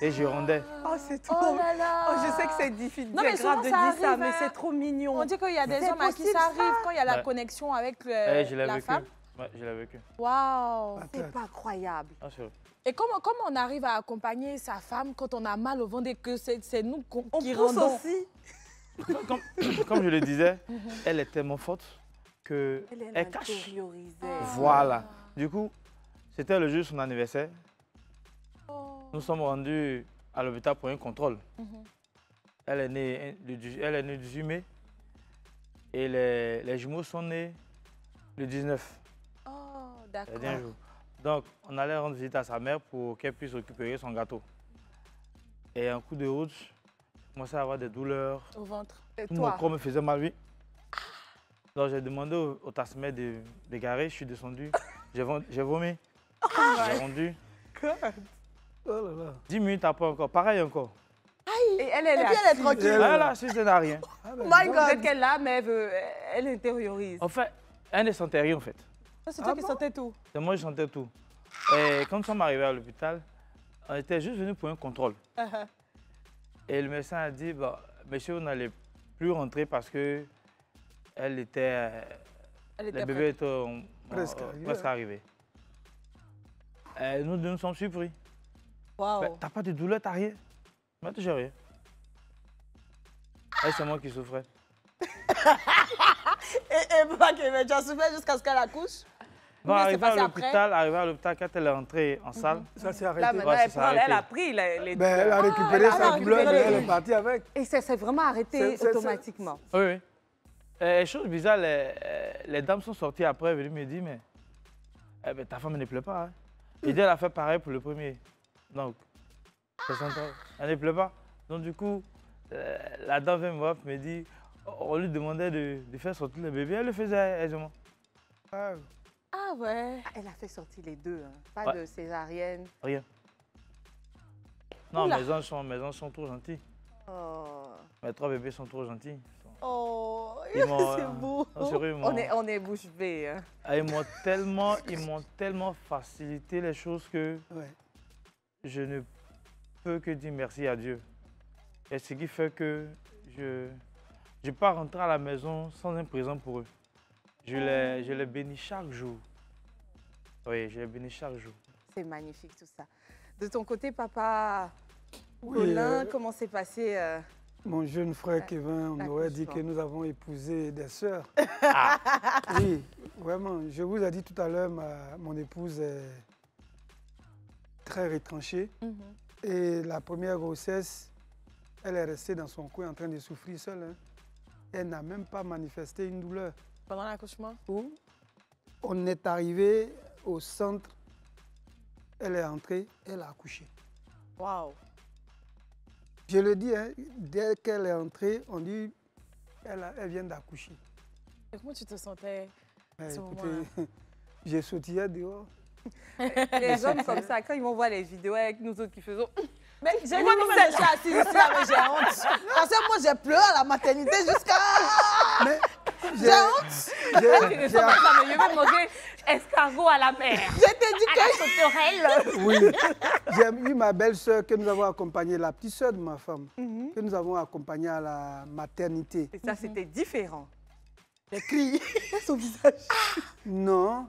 et je rondais. Oh, c'est trop. Oh là là. Oh, je sais que c'est difficile. Non, mais grave de dire ça, mais hein. c'est trop mignon. On dit qu'il y a des hommes à qui ça arrive quand il y a la connexion avec la femme. Oui, je l'ai vécu. Waouh. C'est pas croyable. Ah, c'est vrai. Et comment on arrive à accompagner sa femme quand on a mal au ventre et que c'est nous qui pousse rendons aussi. Comme je le disais, elle est tellement forte qu'elle cache. Voilà. Du coup, c'était le jour de son anniversaire. Nous sommes rendus à l'hôpital pour un contrôle. Elle est née le 18 mai et les jumeaux sont nés le 19. Oh, d'accord. C'est un jour. Donc, on allait rendre visite à sa mère pour qu'elle puisse récupérer son gâteau. Et en coup de route, je commençais à avoir des douleurs. Au ventre. Et tout toi? mon corps me faisait mal, oui. Donc, j'ai demandé au taximètre de garer. Je suis descendu. J'ai vomi. J'ai rendu. Oh là là. 10 minutes après encore. Pareil encore. Et elle est tranquille. Elle est là, si je n'ai rien. My God. Peut-être qu'elle l'a, mais elle intériorise. En fait, elle ne sentait rien en fait. C'est toi qui sentais tout. C'est moi qui sentais tout. Et quand nous sommes arrivés à l'hôpital, on était juste venus pour un contrôle. Et le médecin a dit, bah, monsieur, vous n'allez plus rentrer parce que le bébé était presque arrivé. Et nous deux nous sommes surpris. Wow. T'as pas de douleur, t'as rien? Mais j'ai rien. Et c'est moi qui souffrais. Et pourquoi tu as souffert jusqu'à ce qu'elle accouche? Bon, arrivé à l'hôpital, quand elle est rentrée en salle, ça s'est Là, arrêté. maintenant, elle a pris les Elle a récupéré sa douleur, mais elle est partie avec. Et ça s'est vraiment arrêté automatiquement. Oui, oui. Et chose bizarre, les dames sont sorties après, venues me dire, mais ta femme ne pleure pas. Hein. Et elle a fait pareil pour le premier. Donc, elle ne pleure pas. Donc, du coup, la dame vient me voir et me dit, on lui demandait de faire sortir le bébé. Elle le faisait aisément. Ah ouais. Elle a fait sortir les deux, hein. Pas de césarienne. Rien. Non, mes anges sont trop gentils. Oh. Mes 3 bébés sont trop gentils. Oh, c'est beau. On est bouche bée. Hein. Ils m'ont tellement facilité les choses que je ne peux que dire merci à Dieu. Et ce qui fait que je ne peux pas rentrer à la maison sans un présent pour eux. Je les bénis chaque jour. Oui, je les bénis chaque jour. C'est magnifique tout ça. De ton côté, papa Oui, Colin, comment s'est passé Mon jeune frère Kevin, on aurait dit que nous avons épousé des sœurs. Ah. Oui, vraiment. Je vous ai dit tout à l'heure, mon épouse est très retranchée. Et la première grossesse, elle est restée dans son coin en train de souffrir seule. Hein. Elle n'a même pas manifesté une douleur. Pendant l'accouchement? On est arrivé au centre, elle est entrée, elle a accouché. Waouh! Je le dis, hein, dès qu'elle est entrée, on dit elle vient d'accoucher. Et comment tu te sentais à ce Écoutez, moment-là? j'ai sautillé dehors. Les hommes comme ça, quand ils vont voir les vidéos avec nous autres qui faisons... Mais j'ai vu que je suis assise ici, mais j'ai honte. Parce que moi, j'ai pleuré à la maternité jusqu'à... Mais J'ai honte. Je vais manger escargot à la mer. Je t'ai dit que... Oui, j'ai eu ma belle-sœur que nous avons accompagnée, la petite sœur de ma femme, que nous avons accompagnée à la maternité. Et ça, c'était différent. Les cris, son visage. Non,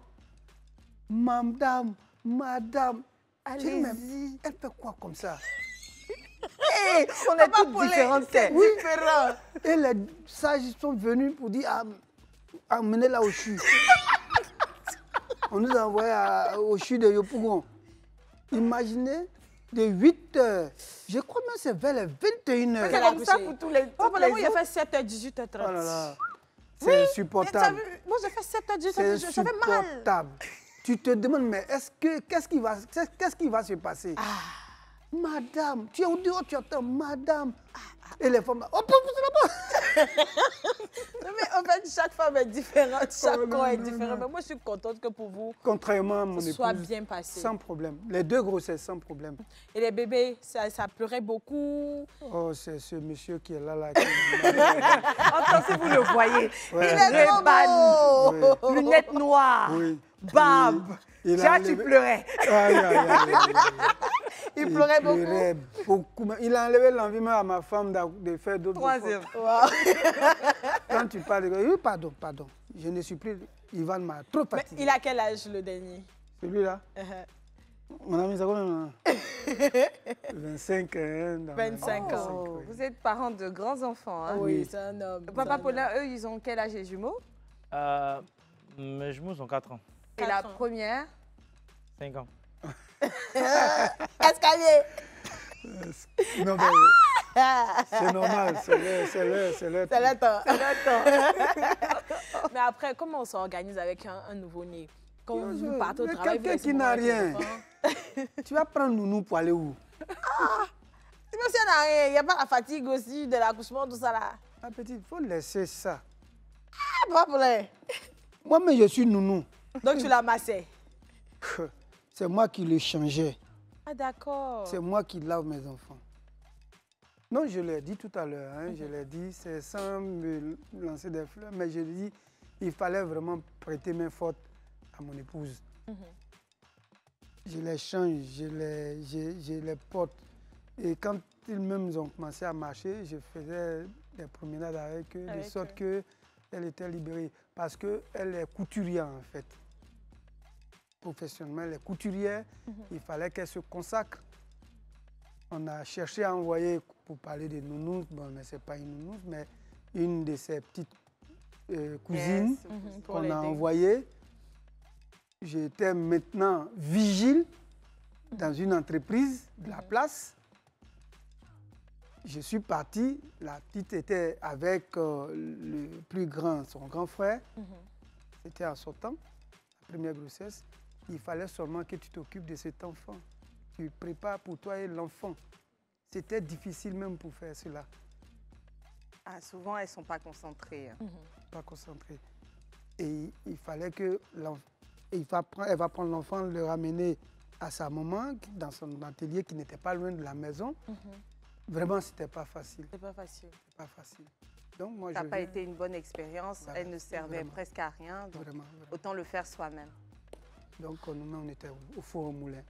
madame, Allez-y. elle fait quoi comme ça? On est toutes différentes. C'est différent. Et les sages sont venus pour dire emmenez-la au CHU. On nous a envoyé au CHU de Yopougon. Imaginez, de 8 heures, je crois même que c'est vers les 21 heures. C'est comme ça pour tous les Moi, j'ai autres. fait 7h, 18h30. Oh là là, c'est insupportable. Moi, j'ai fait 7h, C'est 18h30, j'avais mal. insupportable. Tu te demandes, mais qu'est-ce qui va se passer? Madame, tu es au dehors, tu attends, madame. Et les femmes, oh, là-bas. Non, mais en fait, chaque femme est différente, chaque Oh, corps est non, différent. non. Mais moi, je suis contente que pour vous, Contrairement à mon ce soit épouse, bien passé. sans problème. Les 2 grossesses, sans problème. Et les bébés, ça pleurait beaucoup. Oh, c'est ce monsieur qui est là. Entends, si vous le voyez. Ouais. Il est trop Oui. beau. Lunettes noires. Oui. Bam. Il a Déjà, tu enlevé- pleurais. Aïe, aïe, aïe, aïe. Il pleurait beaucoup. pleurait beaucoup. Il a enlevé l'envie même à ma femme de faire d'autres Troisième. efforts. Quand tu parles de... Oui, pardon. Je ne suis plus... Ivan m'a trop Mais fatigué. il a quel âge, le dernier? Celui-là, mon ami, ça combien? 25 ans. 25 ans. Oh, vous êtes parents de grands enfants. Hein? Oui, c'est un homme. Papa Paulin, eux, ils ont quel âge les jumeaux? Mes jumeaux ont 4 ans, Et la 4 ans. première? 5 ans. Escalier. Non, mais c'est normal, c'est leur C'est le temps. Mais après, comment on s'organise avec un nouveau-né? Quand vous partez au mais travail, quelqu'un vous qui n'a avec les rien. enfants. Tu vas prendre nounou pour aller où? Si monsieur n'a rien, il n'y a pas la fatigue aussi de l'accouchement, tout ça là. Ma petite, il faut laisser ça. Ah, pas pour les. Moi-même, je suis nounou. Donc tu l'as massé. C'est moi qui le changeais. Ah, d'accord. C'est moi qui lave mes enfants. Non, je l'ai dit tout à l'heure, hein, je l'ai dit, c'est sans me lancer des fleurs, mais je l'ai dit, il fallait vraiment prêter main forte à mon épouse. Je les change, je les porte. Et quand ils-mêmes ont commencé à marcher, je faisais des promenades avec eux, de sorte qu'elle était libérée. Parce qu'elle est couturière, en fait. Professionnellement, elle est couturière, il fallait qu'elle se consacre. On a cherché à envoyer, pour parler de nounours, bon, mais ce n'est pas une nounours, mais une de ses petites cousines Pour qu'on l'aider. a envoyée. J'étais maintenant vigile dans une entreprise de la place. Je suis parti, la petite était avec le plus grand, son grand frère. C'était en sortant, la première grossesse. Il fallait seulement que tu t'occupes de cet enfant. Tu prépares pour toi et l'enfant. C'était difficile même pour faire cela. Ah, souvent, elles ne sont pas concentrées. Pas concentré. Et il fallait que elle va prendre l'enfant, le ramener à sa maman dans son atelier qui n'était pas loin de la maison. Vraiment, c'était pas facile. C'est pas facile. C'est pas facile. Donc moi, Ça n'a je pas viens- été une bonne expérience. Voilà, Elle ne servait vraiment. presque à rien. Donc, Vraiment. autant le faire soi-même. Donc nous, on était au four au moulin.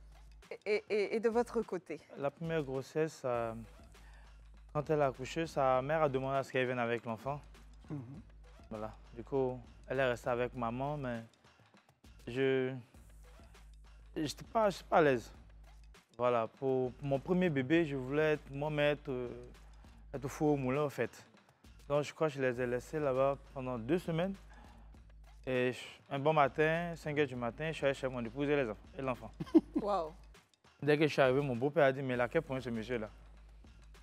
Et de votre côté? La première grossesse, quand elle a accouché, sa mère a demandé à ce qu'elle vienne avec l'enfant. Voilà. Du coup, elle est restée avec maman, mais je n'étais pas à l'aise. Voilà. Pour mon premier bébé, je voulais moi-même être au four au moulin, en fait. Donc, je crois que je les ai laissés là-bas pendant 2 semaines. Et un bon matin, 5 h du matin, je suis allé chez mon épouse et l'enfant. Wow. Dès que je suis arrivé, mon beau-père a dit, mais laquelle pour ce monsieur-là?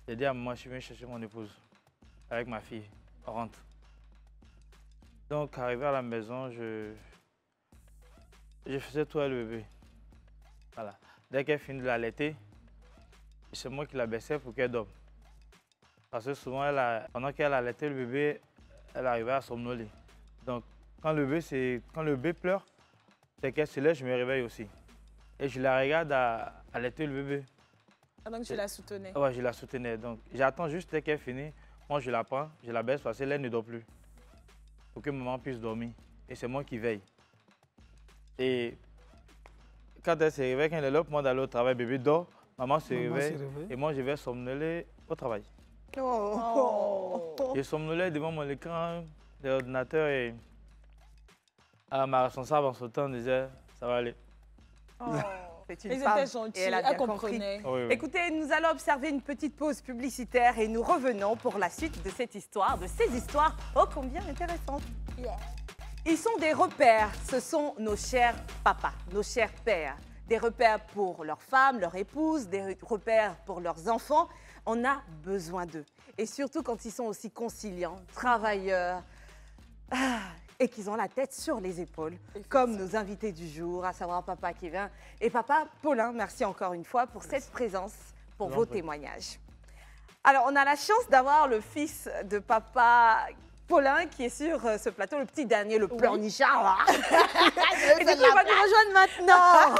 J'ai dit à maman, je suis venu chercher mon épouse avec ma fille. On rentre. Donc, arrivé à la maison, je faisais tout à le bébé. Voilà. Dès qu'elle finit de l'allaiter, c'est moi qui la baissais pour qu'elle dorme. Parce que souvent, pendant qu'elle allaitait le bébé, elle arrivait à somnoler. Donc, quand le bébé pleure, dès qu'elle se lève, je me réveille aussi. Et je la regarde allaiter le bébé. Ah, donc tu la soutenais? Oui, je la soutenais. Donc, j'attends juste dès qu'elle finit. Moi, je la prends, je la baisse parce qu'elle ne dort plus. Pour que maman puisse dormir. Et c'est moi qui veille. Et quand elle se réveille, quand elle est là pour moi d'aller au travail, bébé dort, maman se réveille. Et moi, je vais somnoler au travail. Oh. Je somnolais devant mon écran de l'ordinateur et ma responsable en sautant disait ça va aller. Oh. C'est une Ils femme étaient gentils, et elle a bien comprenaient. Oui, oui. Écoutez, nous allons observer une petite pause publicitaire et nous revenons pour la suite de cette histoire, de ces histoires ô combien intéressantes. Yeah. Ils sont des repères, ce sont nos chers papas, nos chers pères. Des repères pour leurs femmes, leurs épouses, des repères pour leurs enfants. On a besoin d'eux. Et surtout quand ils sont aussi conciliants, travailleurs, et qu'ils ont la tête sur les épaules, comme nos invités du jour, à savoir Papa Kevin et Papa Paulin. Merci encore une fois pour cette présence, pour vos témoignages. Alors, on a la chance d'avoir le fils de Papa Paulin qui est sur ce plateau, le petit dernier, le pleurnichard. Et du coup, il va nous rejoindre maintenant.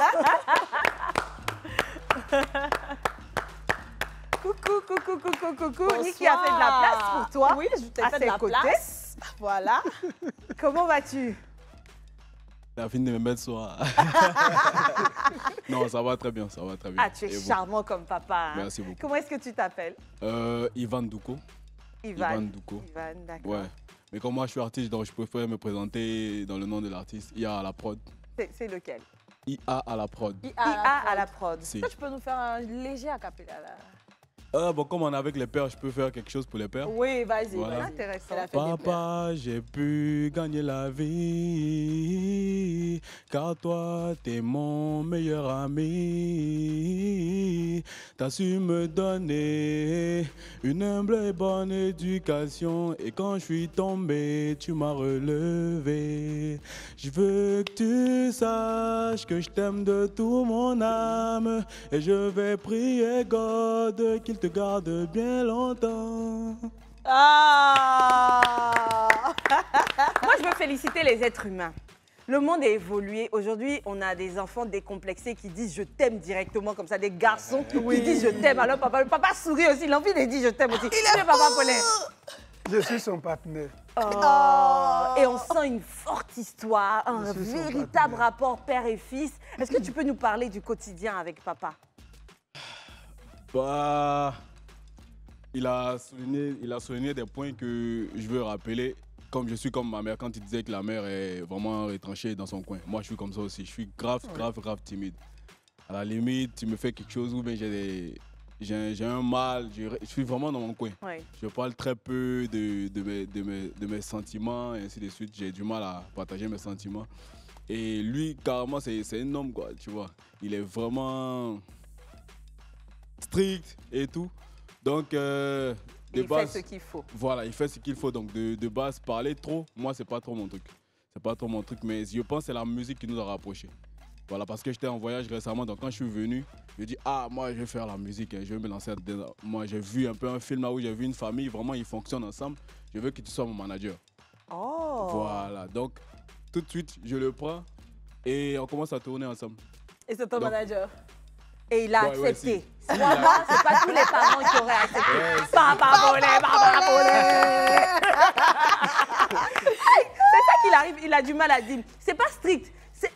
Coucou. Niki a fait de la place pour toi. Oui, je t'ai fait de la place. Voilà. Comment vas-tu? La fin de me mettre soir. Non, ça va très bien, ça va très bien. Ah, tu es charmant comme papa. Hein? Merci beaucoup. Comment est-ce que tu t'appelles? Ivan Douko. Ivan Douko. Ivan, d'accord. Ouais. Mais comme moi je suis artiste, donc je préfère me présenter dans le nom de l'artiste. IA à la prod. C'est lequel? IA à la prod. IA à la prod. Si. Tu peux nous faire un léger acapella là? Bon, comme on est avec les pères, je peux faire quelque chose pour les pères. Oui, vas-y, Voilà. vas-y. Intéressant. Papa, j'ai pu gagner la vie, car toi, t'es mon meilleur ami. T'as su me donner une humble et bonne éducation, et quand je suis tombé, tu m'as relevé. Je veux que tu saches que je t'aime de tout mon âme, et je vais prier God qu'il te garde bien longtemps. Ah. Moi, je veux féliciter les êtres humains. Le monde est évolué. Aujourd'hui, on a des enfants décomplexés qui disent je t'aime directement, comme ça, des garçons qui disent je t'aime. Alors, le papa sourit aussi, l'enfant il dit je t'aime aussi. Il est Papa Paulin. Je suis son partenaire. Oh. Et on sent une forte histoire, un véritable rapport père et fils. Est-ce que tu peux nous parler du quotidien avec papa? Bah, il a souligné des points que je veux rappeler. Comme je suis comme ma mère, quand il disait que la mère est vraiment retranchée dans son coin. Moi, je suis comme ça aussi. Je suis grave timide. À la limite, tu me fais quelque chose ou bien j'ai un mal, je suis vraiment dans mon coin. Oui. Je parle très peu de mes sentiments et ainsi de suite. J'ai du mal à partager mes sentiments. Et lui, carrément, c'est un homme, quoi, tu vois. Il est vraiment strict et tout. Donc, il fait ce qu'il faut. Voilà, il fait ce qu'il faut. Donc, de base, parler trop, moi, c'est pas trop mon truc. C'est pas trop mon truc, mais je pense que c'est la musique qui nous a rapprochés. Voilà, parce que j'étais en voyage récemment, donc quand je suis venu, je dis moi, je vais faire la musique, je vais me lancer dedans. Moi, j'ai vu un peu un film là où j'ai vu une famille, vraiment, ils fonctionnent ensemble. Je veux que tu sois mon manager. Oh. Voilà, donc, tout de suite, je le prends et on commence à tourner ensemble. Et c'est ton manager? Et il a accepté. Ouais, si. C'est pas tous les parents qui auraient accepté. Papa Paulin. C'est ça qu'il arrive, il a du mal à dire. C'est pas strict, c'est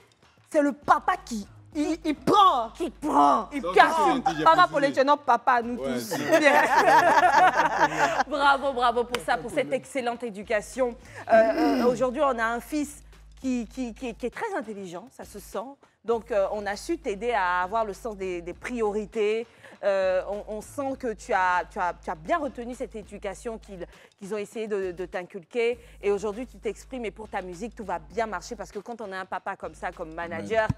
le papa qui Il prend. Il prend. Il Donc, casse. Papa pour les jeunes, papa, nous Ouais, tous. c'est Bien. Bravo, bravo pour ça, pour cette excellente éducation. Aujourd'hui, on a un fils qui est très intelligent, ça se sent. Donc, on a su t'aider à avoir le sens des priorités. On sent que tu as bien retenu cette éducation qu'ils ont essayé de t'inculquer. Et aujourd'hui, tu t'exprimes et pour ta musique, tout va bien marcher parce que quand on a un papa comme ça, comme manager,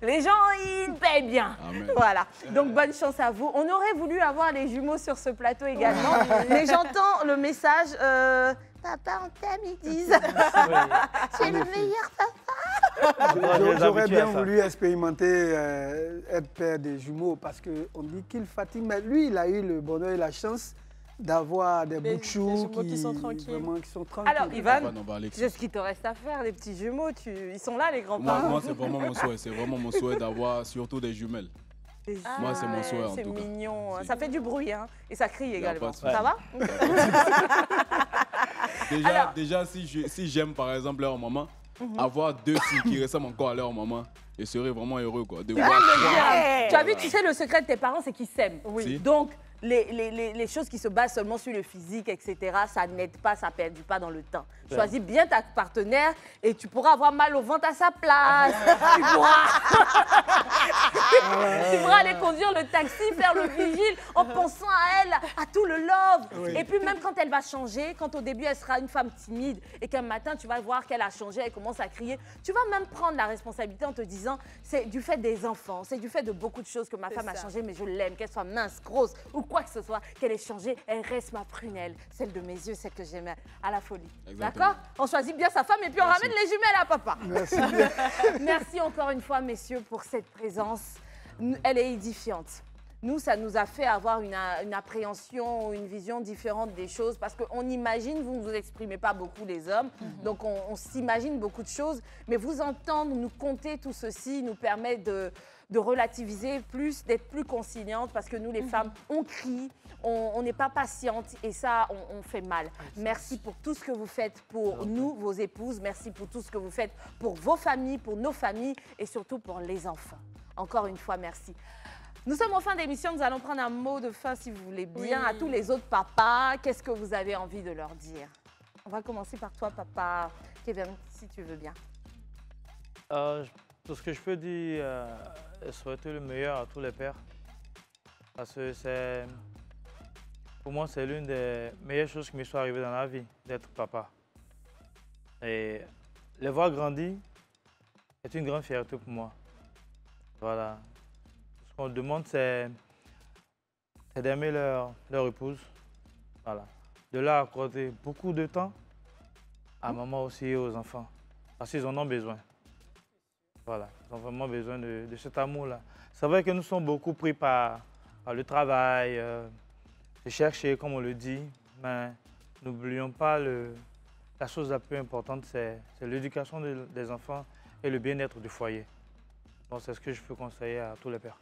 les gens, ils payent bien. Amen. Voilà. Donc, bonne chance à vous. On aurait voulu avoir les jumeaux sur ce plateau également. Mais j'entends le message, papa, on t'aime, ils disent. Tu es le meilleur papa. J'aurais bien voulu expérimenter être père des jumeaux parce qu'on dit qu'il fatigue, mais lui, il a eu le bonheur et la chance d'avoir des bouts de choux qui sont tranquilles. Vraiment, qui sont tranquilles. Alors, Ivan, On va aller. c'est ce qu'il te reste à faire, les petits jumeaux. Ils sont là, les grands-parents. Moi, c'est vraiment mon souhait. C'est vraiment mon souhait d'avoir surtout des jumelles. Moi, c'est mon souhait, en C'est tout cas. mignon. Si. Ça fait du bruit, hein. Et ça crie a également. pas de souci. Ça va? Déjà, si j'aime, par exemple, leur maman, avoir 2 filles qui ressemblent encore à leur maman, je serais vraiment heureux, quoi. De voir Tu as vu, tu sais, le secret de tes parents, c'est qu'ils s'aiment. Si. Donc, les choses qui se basent seulement sur le physique, etc., ça n'aide pas, ça ne perdure pas dans le temps. Choisis bien ta partenaire et tu pourras avoir mal au ventre à sa place. Tu pourras aller conduire le taxi, faire le vigile en pensant à elle, à tout le love. Oui. Et puis même quand elle va changer, quand au début elle sera une femme timide et qu'un matin tu vas voir qu'elle a changé, elle commence à crier, tu vas même prendre la responsabilité en te disant c'est du fait des enfants, c'est du fait de beaucoup de choses que ma femme a changé, mais je l'aime, qu'elle soit mince, grosse ou quoi que ce soit, qu'elle ait changé, elle reste ma prunelle, celle de mes yeux, celle que j'aimais à la folie. Exactement. D'accord? On choisit bien sa femme et puis on ramène les jumelles à papa. Merci bien. Merci encore une fois, messieurs, pour cette présence. Elle est édifiante. Nous, ça nous a fait avoir une appréhension, une vision différente des choses parce qu'on imagine, vous ne vous exprimez pas beaucoup les hommes, donc on s'imagine beaucoup de choses, mais vous entendre nous conter tout ceci nous permet de relativiser plus, d'être plus conciliante parce que nous, les femmes, on crie, on n'est pas patiente et ça, on fait mal. Merci pour tout ce que vous faites pour nous, vos épouses. Merci pour tout ce que vous faites pour vos familles, pour nos familles et surtout pour les enfants. Encore une fois, merci. Nous sommes en fin d'émission, nous allons prendre un mot de fin si vous voulez bien. Oui. À tous les autres papas, qu'est-ce que vous avez envie de leur dire? On va commencer par toi, papa Kevin, si tu veux bien. Tout ce que je peux dire, souhaiter le meilleur à tous les pères. Parce que pour moi, c'est l'une des meilleures choses qui me soit arrivée dans la vie, d'être papa. Et les voir grandir est une grande fierté pour moi. Voilà. Ce qu'on demande, c'est d'aimer leur épouse. Voilà. De leur accorder beaucoup de temps à maman aussi et aux enfants. Parce qu'ils en ont besoin. Voilà, ils ont vraiment besoin de cet amour-là. C'est vrai que nous sommes beaucoup pris par le travail, de chercher, comme on le dit, mais n'oublions pas la chose la plus importante, c'est l'éducation des enfants et le bien-être du foyer. Donc c'est ce que je peux conseiller à tous les pères.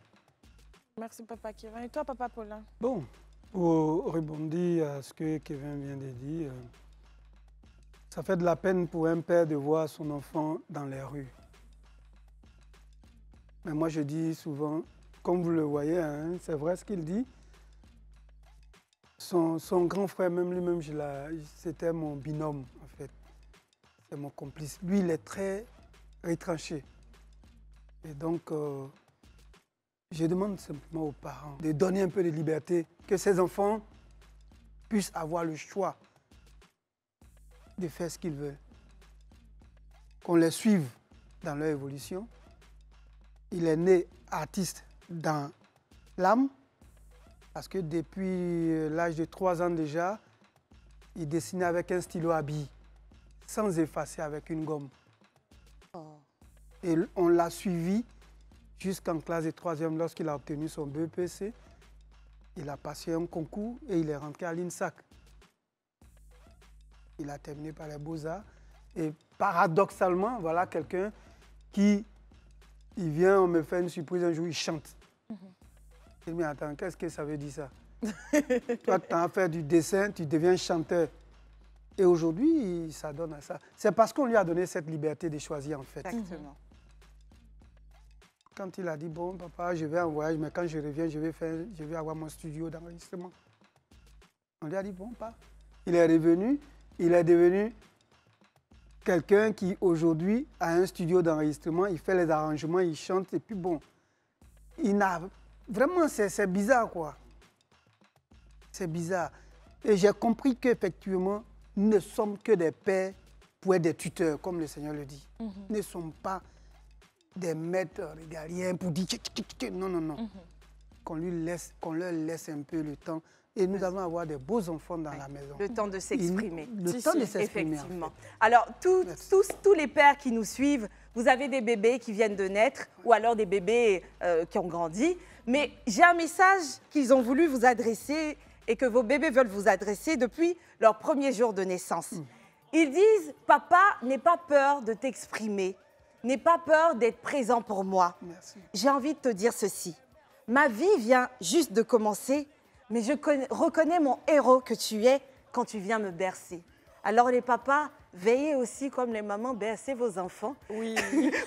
Merci, papa Kevin. Et toi, papa Paulin? Bon, pour rebondir à ce que Kevin vient de dire, ça fait de la peine pour un père de voir son enfant dans les rues. Mais moi, je dis souvent, comme vous le voyez, hein, c'est vrai ce qu'il dit. Son grand frère, même lui-même, c'était mon binôme, en fait. C'est mon complice. Lui, il est très retranché. Et donc, je demande simplement aux parents de donner un peu de liberté, que ces enfants puissent avoir le choix de faire ce qu'ils veulent. Qu'on les suive dans leur évolution. Il est né artiste dans l'âme, parce que depuis l'âge de 3 ans déjà, il dessinait avec un stylo à billes, sans effacer avec une gomme. Et on l'a suivi jusqu'en classe de 3e lorsqu'il a obtenu son BEPC. Il a passé un concours et il est rentré à l'INSAC. Il a terminé par les Beaux-Arts. Et paradoxalement, voilà quelqu'un qui... Il vient, on me fait une surprise, un jour, il chante. Je dis, mais attends, qu'est-ce que ça veut dire ça? Toi, tu as fait du dessin, tu deviens chanteur. Et aujourd'hui, ça donne à ça. C'est parce qu'on lui a donné cette liberté de choisir, en fait. Exactement. quand il a dit, bon, papa, je vais en voyage, mais quand je reviens, je vais avoir mon studio d'enregistrement. On lui a dit, bon, papa. Il est revenu, il est devenu quelqu'un qui, aujourd'hui, a un studio d'enregistrement, il fait les arrangements, il chante, et puis bon, il n'a... Vraiment, c'est bizarre, quoi. C'est bizarre. Et j'ai compris qu'effectivement, nous ne sommes que des pères pour être des tuteurs, comme le Seigneur le dit. Nous ne sommes pas des maîtres régaliens pour dire... Non, non, non. Qu'on leur laisse un peu le temps. Et nous allons avoir des beaux enfants dans la maison. Le temps de s'exprimer. Le temps de s'exprimer. Effectivement. Alors, tous les pères qui nous suivent, vous avez des bébés qui viennent de naître ou alors des bébés qui ont grandi. Mais j'ai un message qu'ils ont voulu vous adresser et que vos bébés veulent vous adresser depuis leur premier jour de naissance. Ils disent, papa, n'aie pas peur de t'exprimer. N'aie pas peur d'être présent pour moi. J'ai envie de te dire ceci. Ma vie vient juste de commencer, mais je reconnais mon héros que tu es quand tu viens me bercer. Alors les papas, veillez aussi comme les mamans, bercez vos enfants. Oui.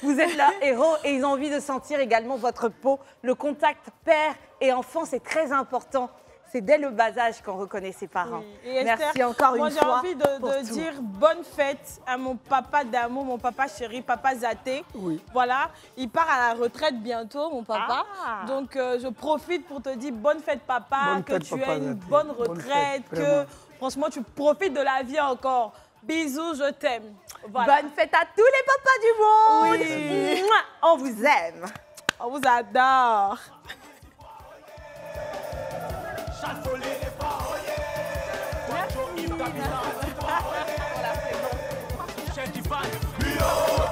Vous êtes leurs héros et ils ont envie de sentir également votre peau. Le contact père et enfant, c'est très important. C'est dès le bas âge qu'on reconnaît ses parents. Oui. Merci Esther, encore une fois. Moi, j'ai envie de dire bonne fête à mon papa d'amour, mon papa chéri, papa Zaté. Oui. Voilà, il part à la retraite bientôt, mon papa. Ah. Donc, je profite pour te dire bonne fête, papa, bonne que fête, tu aies une bonne retraite, que franchement, tu profites de la vie encore. Bisous, je t'aime. Voilà. Bonne fête à tous les papas du monde. Oui. On vous aime. On vous adore. Merci.